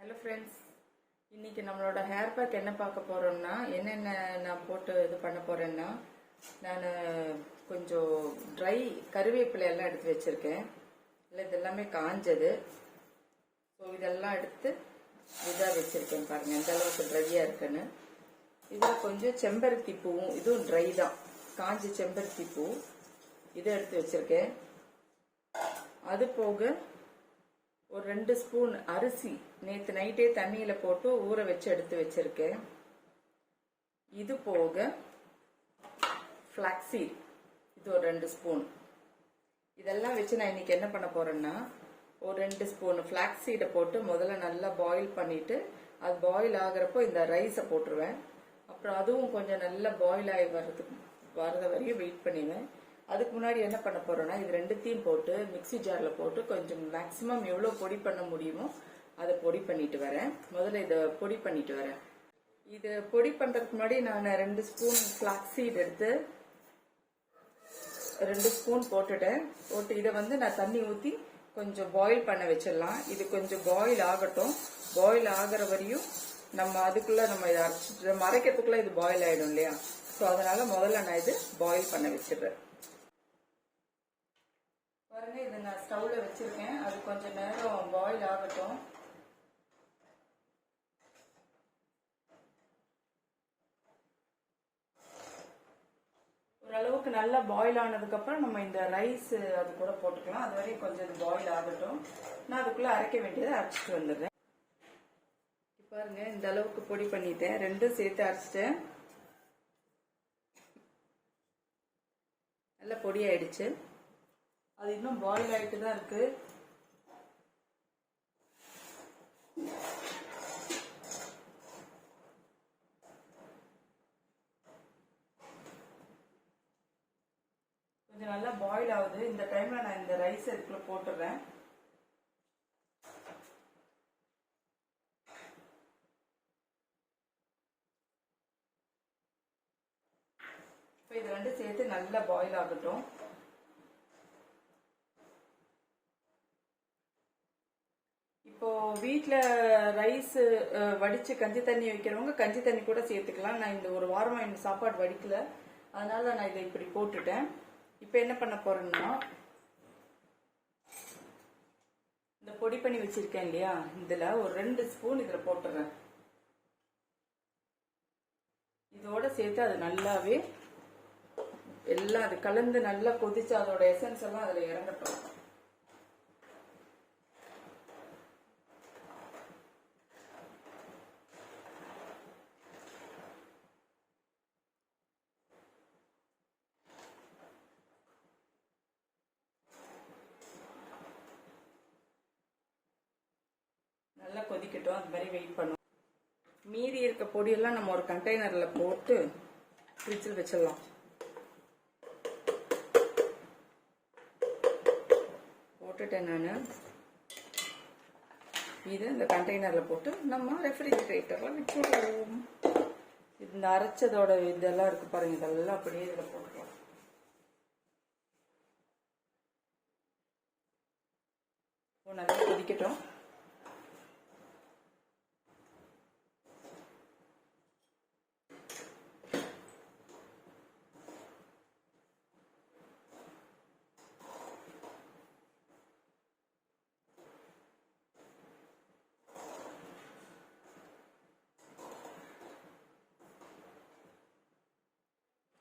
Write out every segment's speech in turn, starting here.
Hello friends, இன்றைக்கி நம்மளோட hair pack என்ன பார்க்க போகிறோம்னா, என்னென்ன நான் போட்டு இது பண்ண போகிறேன்னா, நான் கொஞ்சம் ட்ரை கருவேப்பிலை எல்லாம் எடுத்து வச்சுருக்கேன். இல்லை, இது எல்லாமே காஞ்சது. ஸோ இதெல்லாம் எடுத்து இதாக வச்சுருக்கேன். பாருங்கள் எந்த அளவுக்கு ட்ரையாக இருக்குன்னு. இதில் கொஞ்சம் செம்பருத்தி பூவும், இதுவும் ட்ரை தான், காஞ்ச செம்பருத்தி பூ இதை எடுத்து வச்சுருக்கேன். அது போக ஒரு 2 ஸ்பூன் அரிசி நேற்று நைட்டே தண்ணியில் போட்டு ஊற வச்சு எடுத்து வச்சிருக்கேன். இது போக ஃப்ளாக்ஸீட், இது ஒரு 2 ஸ்பூன். இதெல்லாம் வச்சு நான் இன்னைக்கு என்ன பண்ண போறேன்னா, ஒரு 2 ஸ்பூன் ஃப்ளாக்ஸீடை போட்டு முதல்ல நல்லா பாயில் பண்ணிட்டு, அது பாயில் ஆகிறப்போ இந்த ரைஸை போட்டுருவேன். அப்புறம் அதுவும் கொஞ்சம் நல்லா பாயில் ஆகி வர்றது வரையும் வெயிட் பண்ணிடுவேன். அதுக்கு முன்னாடி என்ன பண்ண போறோம்னா, இது ரெண்டுத்தையும் போட்டு மிக்சி ஜாரில் போட்டு கொஞ்சம் மேக்ஸிமம் எவ்வளோ பொடி பண்ண முடியுமோ அதை பொடி பண்ணிட்டு வரேன். முதல்ல இதை பொடி பண்ணிட்டு வரேன். இது பொடி பண்ணுறதுக்கு முன்னாடி நான் 2 ஸ்பூன் ஃப்ளாக்ஸீட் எடுத்து 2 ஸ்பூன் போட்டுட்டேன். போட்டு இதை நான் தண்ணி ஊற்றி கொஞ்சம் பாயில் பண்ண வச்சிடலாம். இது கொஞ்சம் பாயில் ஆகட்டும். பாயில் ஆகிற வரையும் நம்ம அதுக்குள்ளே நம்ம இதை அரைக்கிறதுக்குள்ளே இது பாயில் ஆகிடும் இல்லையா? ஸோ அதனால முதல்ல நான் இது பாயில் பண்ண வச்சிடுறேன். பாருங்க, இதை நான் ஸ்டவ்ல வச்சிருக்கேன். அது கொஞ்சம் நேரம் பாயில் ஆகட்டும். ஓரளவுக்கு நல்லா பாயில் ஆனதுக்கு அப்புறம் நம்ம இந்த ரைஸ் அது கூட போட்டுக்கலாம். அது வரையும் கொஞ்சம் இது பாயில் ஆகட்டும். நான் அதுக்குள்ள அரைக்க வேண்டியதை அரைச்சிட்டு வந்துடுறேன். பாருங்க, இந்த அளவுக்கு பொடி பண்ணிட்டேன். 2 சேர்த்து அரைச்சிட்டேன். நல்லா பொடி ஆயிடுச்சு. அது இன்னும் பாயில் ஆகிட்டு தான் இருக்கு. கொஞ்சம் நல்லா பாயில் ஆகுது. இந்த டைம்ல நான் இந்த ரைஸ் இதுக்குள்ள போட்டுறேன். இப்போ இது 2 சேர்த்து நல்லா பாயில் ஆகட்டும். இப்போ வீட்டில் ரைஸ் வடித்து கஞ்சி தண்ணி வைக்கிறவங்க கஞ்சி தண்ணி கூட சேர்த்துக்கலாம். நான் இந்த ஒரு வாரமாக இந்த சாப்பாடு வடிக்கல, அதனால நான் இதை இப்படி போட்டுட்டேன். இப்போ என்ன பண்ண போறேன்னா, இந்த பொடி பண்ணி வச்சிருக்கேன் இல்லையா, இதில் ஒரு 2 ஸ்பூன் இதில் போட்டுறேன். இதோட சேர்த்து அது நல்லாவே எல்லாம் அது கலந்து நல்லா கொதிச்சு அதோட எசன்ஸ் எல்லாம் அதில் இறங்கட்டும். நல்லா கொதிக்கட்டும். அது மாதிரி வெயிட் பண்ணும். மீதி இருக்க பொடியெல்லாம் நம்ம ஒரு கண்டெய்னர்ல போட்டு ஃப்ரிட்ஜில் வச்சிடலாம். போட்டுட்டேன் நான். இது இந்த கண்டெய்னர்ல போட்டு நம்ம ரெஃப்ரிஜிரேட்டர்ல வச்சுடுவோம். இந்த அரைச்சதோட இதெல்லாம் இருக்கு பாருங்க, இதெல்லாம் அப்படியே இதில் போட்டுக்கலாம். நல்லா கொதிக்கட்டும்.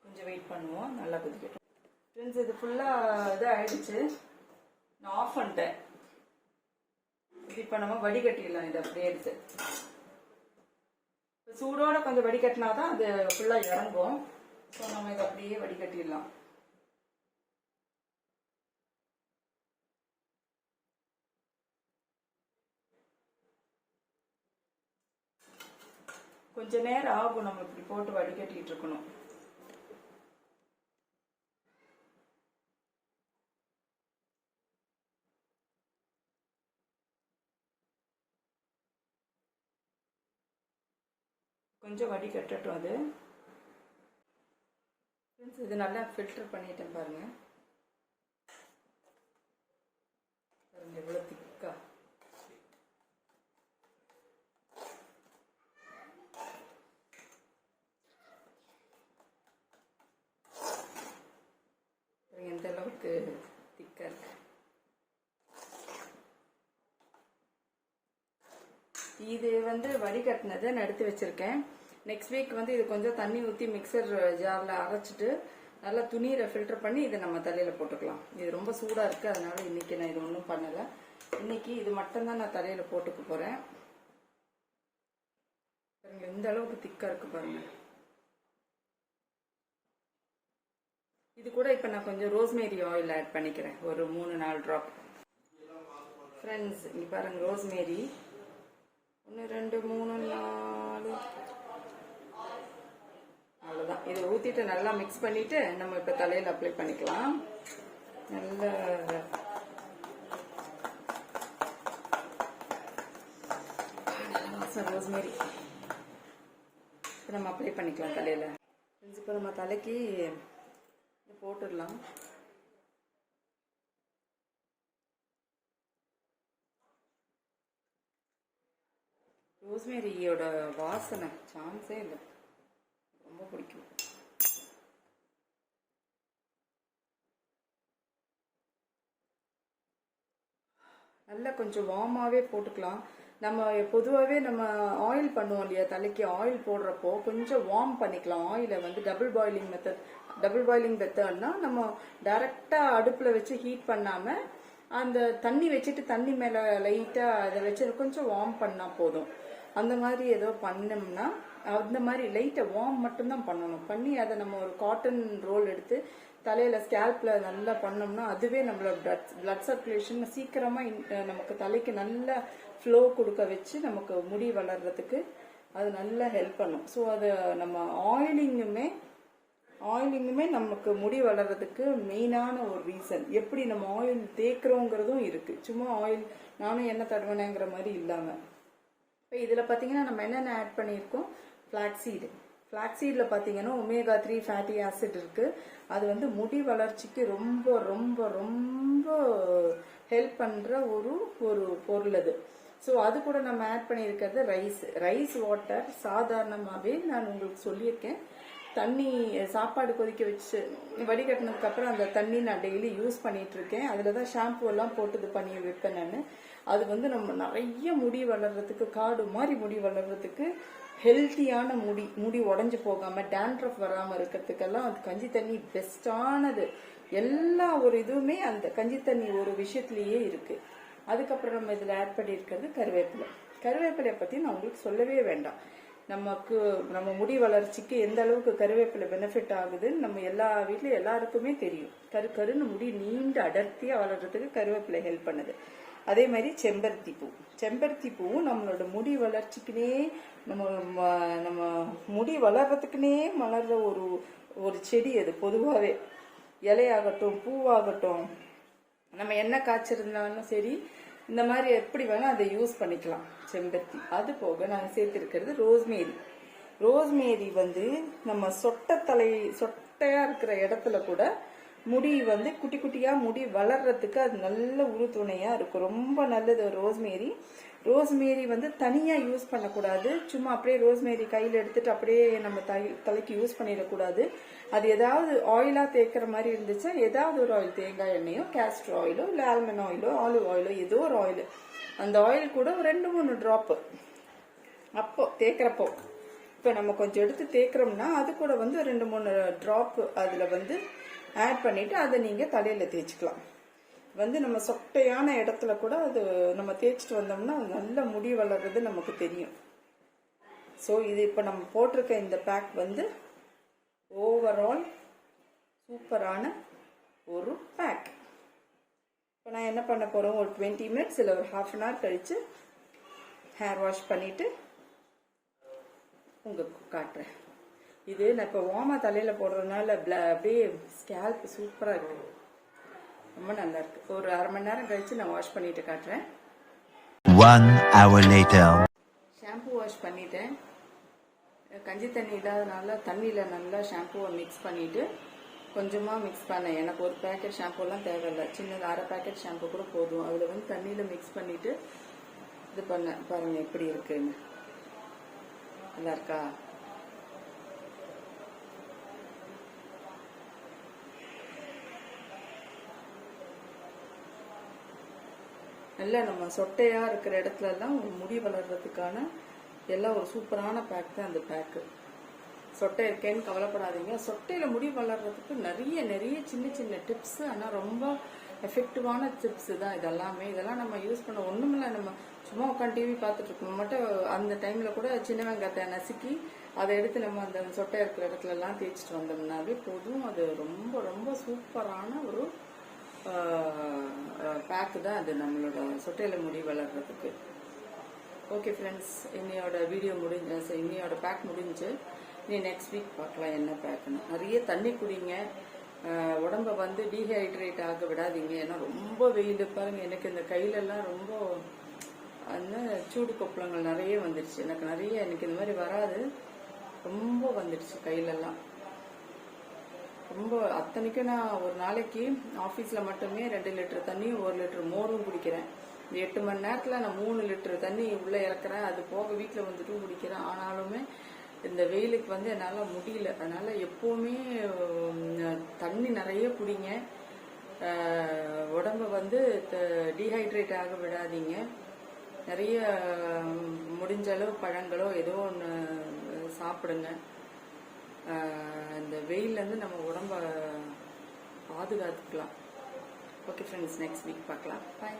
கொஞ்சம் வெயிட் பண்ணுவோம். நல்லா கொதிக்கட்டும். ஃப்ரெண்ட்ஸ், இது ஃபுல்லாக இது ஆயிடுச்சு. நான் ஆஃப் பண்ணிட்டேன். இப்போ நம்ம வடிகட்டிடலாம். இதை அப்படியே எடுத்து சூடோட கொஞ்சம் வடிகட்டினா தான் அது ஃபுல்லாக இறங்கும். ஸோ நம்ம இதை அப்படியே வடிகட்டிடலாம். கொஞ்ச நேரம் ஆகும் நம்ம இப்படி போட்டு வடிகட்டிட்டு இருக்கணும். கொஞ்சம் வடிகட்டட்டும் அது. இது நல்லா ஃபில்டர் பண்ணிட்டேன் பாருங்க. எவ்வளோ திக்கா இது வந்து வடிகட்டினதை நான் எடுத்து வச்சிருக்கேன். நெக்ஸ்ட் வீக் வந்து இது கொஞ்சம் தண்ணி ஊற்றி மிக்சர் ஜாரில் அரைச்சிட்டு நல்லா துணியில ஃபில்டர் பண்ணி இதை நம்ம தலையில போட்டுக்கலாம். இது ரொம்ப சூடா இருக்கு, அதனால இன்னைக்கு நான் இது ஒன்றும் பண்ணலை. இன்னைக்கு இது மட்டும்தான் நான் தலையில போட்டுக்க போறேன். இந்த அளவுக்கு திக்கா இருக்கு பாருங்க. இது கூட இப்போ நான் கொஞ்சம் ரோஸ்மேரி ஆயில் ஆட் பண்ணிக்கிறேன், ஒரு 3-4 ட்ராப். ஃப்ரெண்ட்ஸ் இங்கே பாருங்க, ரோஸ்மேரி 1 2 3 4 அவ்வளோதான். இதை ஊற்றிட்டு நல்லா மிக்ஸ் பண்ணிட்டு நம்ம இப்போ தலையில் அப்ளை பண்ணிக்கலாம். நல்ல வாசம் ரோஸ்மேரி. இப்போ நம்ம அப்ளை பண்ணிக்கலாம் தலையில். இப்போ நம்ம தலைக்கு போட்டுடலாம். ரோஸ்மேரியோட வாசனை சான்ஸே இல்லை, ரொம்ப பிடிக்கும். நல்லா கொஞ்சம் வார்மாவே போட்டுக்கலாம். நம்ம பொதுவாகவே நம்ம ஆயில் பண்ணுவோம் இல்லையா, தலைக்கு ஆயில் போடுறப்போ கொஞ்சம் வார்ம் பண்ணிக்கலாம். ஆயிலை வந்து டபுள் பாயிலிங் மெத்தட்னா நம்ம டைரக்டாக அடுப்பில் வச்சு ஹீட் பண்ணாமல் அந்த தண்ணி வச்சுட்டு தண்ணி மேலே லைட்டாக அதை வச்சு கொஞ்சம் வார்ம் பண்ணால் போதும். அந்த மாதிரி ஏதோ பண்ணோம்னா அந்த மாதிரி லைட்டாக வார்ம் மட்டும்தான் பண்ணணும். பண்ணி அதை நம்ம ஒரு காட்டன் ரோல் எடுத்து தலையில் ஸ்கேல்பில் நல்லா பண்ணோம்னா அதுவே நம்மளோட பிளட் சர்க்குலேஷன் சீக்கிரமாக நமக்கு தலைக்கு நல்ல ஃப்ளோ கொடுக்க வச்சு நமக்கு முடி வளர்றதுக்கு அது நல்லா ஹெல்ப் பண்ணும். ஸோ அது நம்ம ஆயிலிங்குமே நமக்கு முடி வளர்றதுக்கு மெயினான ஒரு ரீசன். எப்படி நம்ம ஆயில் தேய்க்கிறோங்கிறதும் இருக்குது. சும்மா ஆயில் நானும் எண்ணெய் தடவினேங்கிற மாதிரி இல்லாமல். இப்போ இதில் பார்த்தீங்கன்னா நம்ம என்னென்ன ஆட் பண்ணியிருக்கோம், ஃப்ளாக்ஸீடில் பார்த்தீங்கன்னா omega-3 ஃபேட்டி ஆசிட் இருக்குது. அது வந்து முடி வளர்ச்சிக்கு ரொம்ப ரொம்ப ரொம்ப ஹெல்ப் பண்ணுற ஒரு பொருள் அது. ஸோ அது கூட நம்ம ஆட் பண்ணியிருக்கிறது ரைஸ் வாட்டர். சாதாரணமாகவே நான் உங்களுக்கு சொல்லியிருக்கேன், தண்ணி சாப்பாடு கொதிக்க வச்சு வடிகட்டினதுக்கு அப்புறம் அந்த தண்ணி நான் டெய்லி யூஸ் பண்ணிட்டு இருக்கேன். அதில் தான் ஷாம்பு எல்லாம் போட்டு இது பண்ணி வைப்பேன் நான். அது வந்து நம்ம நிறைய முடி வளர்றதுக்கு, காடு மாதிரி முடி வளர்றதுக்கு, ஹெல்த்தியான முடி உடஞ்சி போகாமல் டேண்ட்ரஃப் வராமல் இருக்கிறதுக்கெல்லாம் அது கஞ்சி தண்ணி பெஸ்டானது. எல்லா ஒரு இதுவுமே அந்த கஞ்சி தண்ணி ஒரு விஷயத்துலேயே இருக்குது. அதுக்கப்புறம் நம்ம இதில் ஆட் பண்ணியிருக்கிறது கருவேப்பிலையை பற்றி நான் உங்களுக்கு சொல்லவே வேண்டாம். நம்ம முடி வளர்ச்சிக்கு எந்த அளவுக்கு கருவேப்பிலை பெனிஃபிட் ஆகுதுன்னு நம்ம எல்லா வீட்லையும் எல்லாருக்குமே தெரியும். கருன்னு முடி நீண்டு அடர்த்தியாக வளர்றதுக்கு கருவேப்பிலை ஹெல்ப் பண்ணுது. அதே மாதிரி செம்பருத்தி பூவும் நம்மளோட முடி வளர்ச்சிக்குனே நம்ம முடி வளர்றதுக்குனே மலர்ற ஒரு செடி அது. பொதுவாகவே இலையாகட்டும் பூவாகட்டும் நம்ம என்ன காய்ச்சிருந்தாலும் சரி, இந்த மாதிரி எப்படி வேணால் அதை யூஸ் பண்ணிக்கலாம் செம்பருத்தி. அது போக நாங்கள் சேர்த்துருக்கிறது ரோஸ்மேரி வந்து நம்ம சொட்டையாக இருக்கிற இடத்துல கூட முடி வந்து குட்டி குட்டியாக முடி வளர்றதுக்கு அது நல்ல உறுதுணையாக இருக்கும். ரொம்ப நல்லது ரோஸ்மேரி வந்து தனியாக யூஸ் பண்ணக்கூடாது. சும்மா அப்படியே ரோஸ்மேரி கையில் எடுத்துட்டு அப்படியே நம்ம தலைக்கு யூஸ் பண்ணிடக்கூடாது. அது ஏதாவது ஆயிலாக தேய்க்கிற மாதிரி இருந்துச்சா ஏதாவது ஒரு ஆயில், தேங்காய் எண்ணெயோ கேஸ்டர் ஆயிலோ இல்லை ஆல்மண்ட் ஆயிலோ ஆலிவ் ஆயிலோ ஏதோ ஒரு ஆயில், அந்த ஆயில் கூட ஒரு 2-3 ட்ராப்பு அப்போ தேய்க்கிறப்போ, இப்போ நம்ம கொஞ்சம் எடுத்து தேய்க்கிறோம்னா அது கூட வந்து 2-3 ட்ராப்பு அதில் வந்து ஆட் பண்ணிட்டு அதை நீங்கள் தலையில் தேய்ச்சிக்கலாம். வந்து நம்ம சொட்டையான இடத்துல கூட அது நம்ம தேய்ச்சிட்டு வந்தோம்னா நல்ல முடி வளர்றது நமக்கு தெரியும். ஸோ இது இப்போ நம்ம போட்டிருக்க இந்த பேக் வந்து ஓவரால் சூப்பரான ஒரு பேக். இப்போ நான் என்ன பண்ண போகிறோம், ஒரு 20 மினிட்ஸ் இல்லை ஒரு ½ அன் ஹவர் கழித்து ஹேர் வாஷ் பண்ணிவிட்டு உங்களுக்கு காட்டுறேன். இது நான் இப்போ வார்மாக தலையில் போடுறதுனால அப்படியே ஸ்கேல்ப் சூப்பராக இருக்குது, ரொம்ப நல்லா இருக்கு. ஒரு ½ மணி நேரம் கழிச்சு நான் வாஷ் பண்ணிட்டு காட்டுறேன். 1 hour later. ஷாம்பு வாஷ் பண்ணிட்டேன். கஞ்சி தண்ணி இல்லாதனால தண்ணியில் நல்லா ஷாம்புவை மிக்ஸ் பண்ணிட்டு கொஞ்சமாக மிக்ஸ் பண்ணேன். எனக்கு ஒரு பேக்கெட் ஷாம்புலாம் தேவையில்லை, சின்னது அரை பேக்கெட் ஷாம்பு கூட போதும். அதில் வந்து தண்ணியில் மிக்ஸ் பண்ணிட்டு இது பண்ணேன். பாருங்க எப்படி இருக்குன்னு, நல்லா இருக்கா? நல்லா நம்ம சொட்டையா இருக்கிற இடத்துல எல்லாம் முடி வளர்றதுக்கான எல்லாம் ஒரு சூப்பரான பேக் தான் அந்த பேக்கு. சொட்டை இருக்கேன்னு கவலைப்படாதீங்க. சொட்டையில முடி வளர்றதுக்கு நிறைய நிறைய சின்ன சின்ன டிப்ஸ், ஆனால் ரொம்ப எஃபெக்டிவான டிப்ஸ் தான் இதெல்லாமே. இதெல்லாம் நம்ம யூஸ் பண்ண ஒண்ணுமில்ல, நம்ம சும்மா உட்காந்து டிவி பார்த்துட்டு இருக்கோம் மட்டும் அந்த டைம்ல கூட சின்ன வெங்காயத்தை நசுக்கி அதை எடுத்து நம்ம அந்த சொட்டை இருக்கிற இடத்துல எல்லாம் தேய்ச்சிட்டு வந்தோம்னாவே போதும். அது ரொம்ப ரொம்ப சூப்பரான ஒரு பேக்கு தான் அது நம்மளோட சொட்டையில முடி வளர்றதுக்கு. ஓகே ஃப்ரெண்ட்ஸ், இன்னையோட வீடியோ இன்னையோட பேக் முடிஞ்சு. நீ நெக்ஸ்ட் வீக் பார்க்கலாம் என்ன பேக்குன்னு. நிறைய தண்ணி குடிங்க, உடம்ப வந்து டீஹைட்ரேட் ஆக விடாதீங்க. ஏன்னா ரொம்ப வெயில் பாருங்க, எனக்கு இந்த கையிலெல்லாம் ரொம்ப அந்த சூடு கொப்பளங்கள் நிறைய வந்துடுச்சு. எனக்கு இந்த மாதிரி வராது, ரொம்ப வந்துடுச்சு கையிலெல்லாம் ரொம்ப. அத்தனைக்கும் நான் ஒரு நாளைக்கு ஆஃபீஸில் மட்டுமே 2 லிட்டர் தண்ணியும் 1 லிட்டர் மோரும் குடிக்கிறேன். இந்த 8 மணி நேரத்தில் நான் 3 லிட்டர் தண்ணி உள்ளே இறக்குறேன். அது போக வீட்டில் வந்துட்டும் குடிக்கிறேன். ஆனாலுமே இந்த வெயிலுக்கு வந்து என்னால் முடியல. அதனால எப்போவுமே தண்ணி நிறைய குடிங்க, உடம்ப வந்து டீஹைட்ரேட் ஆக விடாதீங்க. நிறைய முடிஞ்ச அளவு பழங்களோ ஏதோ ஒன்று சாப்பிடுங்க. இந்த வெயிலேருந்து நம்ம உடம்ப பாதுகாத்துக்கலாம். ஓகே ஃப்ரெண்ட்ஸ், நெக்ஸ்ட் வீக் பார்க்கலாம். பாய்.